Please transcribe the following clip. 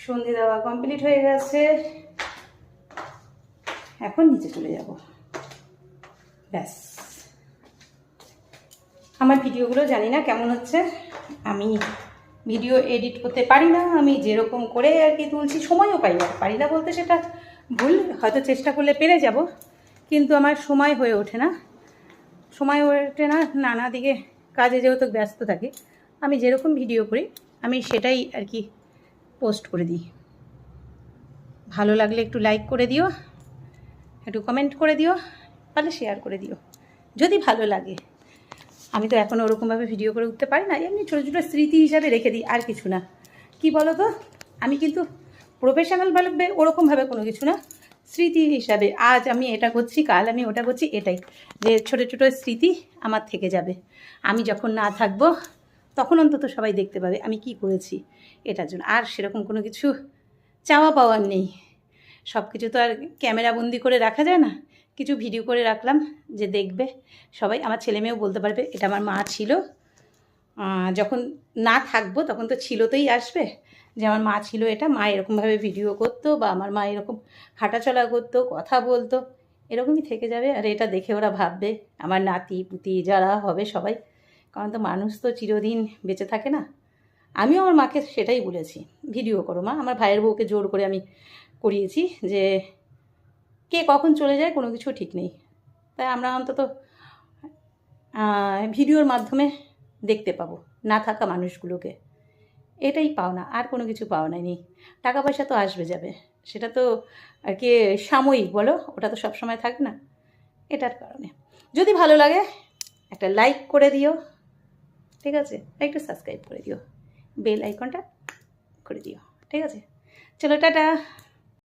সন্ধে দেওয়া কমপ্লিট হয়ে গেছে, এখন নিচে চলে যাব। ব্যাস, আমার ভিডিওগুলো জানি না কেমন হচ্ছে, আমি ভিডিও এডিট করতে পারি না, আমি যেরকম করে আর কি তুলছি, সময়ও পারি না বলতে সেটা ভুল, হয়তো চেষ্টা করলে পেরে যাব, কিন্তু আমার সময় হয়ে ওঠে না, নানা দিকে কাজে যেহেতু ব্যস্ত থাকি, আমি যেরকম ভিডিও করি আমি সেটাই আর কি পোস্ট করে দিই। ভালো লাগলে একটু লাইক করে দিও, একটু কমেন্ট করে দিও, তাহলে শেয়ার করে দিও যদি ভালো লাগে। আমি তো এখন ওরকমভাবে ভিডিও করে উঠতে পারি না, এমনি ছোটো ছোটো স্মৃতি হিসাবে রেখে দিই, আর কিছু না। কি বলো তো, আমি কিন্তু প্রফেশনালভাবে ওরকমভাবে কোনো কিছু না, স্মৃতি হিসাবে আজ আমি এটা করছি, কাল আমি ওটা করছি, এটাই যে ছোটো ছোটো স্মৃতি আমার থেকে যাবে। আমি যখন না থাকবো তখন অন্তত সবাই দেখতে পাবে আমি কি করেছি, এটার জন্য। আর সেরকম কোনো কিছু চাওয়া পাওয়ার নেই, সব কিছু তো আর ক্যামেরাবন্দি করে রাখা যায় না, কিছু ভিডিও করে রাখলাম যে দেখবে সবাই, আমার ছেলেমেয়েও বলতে পারবে এটা আমার মা ছিল, যখন না থাকবো তখন তো ছিলতেই আসবে যে আমার মা ছিল, এটা মা এরকমভাবে ভিডিও করতো, বা আমার মা এরকম হাঁটাচলা করতো, কথা বলতো, এরকমই থেকে যাবে। আর এটা দেখে ওরা ভাববে, আমার নাতি পুতি যারা হবে সবাই, কারণ তো মানুষ তো চিরদিন বেঁচে থাকে না। আমিও আমার মাকে সেটাই বলেছি, ভিডিও করো মা, আমার ভাইয়ের বউকে জোর করে আমি করিয়েছি যে কে কখন চলে যায় কোনো কিছু ঠিক নেই, তাই আমরা অন্তত ভিডিওর মাধ্যমে দেখতে পাবো না থাকা মানুষগুলোকে, এটাই পাওনা, আর কোনো কিছু পাওনা নেই। টাকা পয়সা তো আসবে যাবে, সেটা তো আর কি সাময়িক, বলো, ওটা তো সব সময় থাকবে না। এটার কারণে যদি ভালো লাগে একটা লাইক করে দিও, ঠিক আছে, একটু সাবস্ক্রাইব করে দিও, বেল আইকনটা করে দিও, ঠিক আছে। চলো টাটা।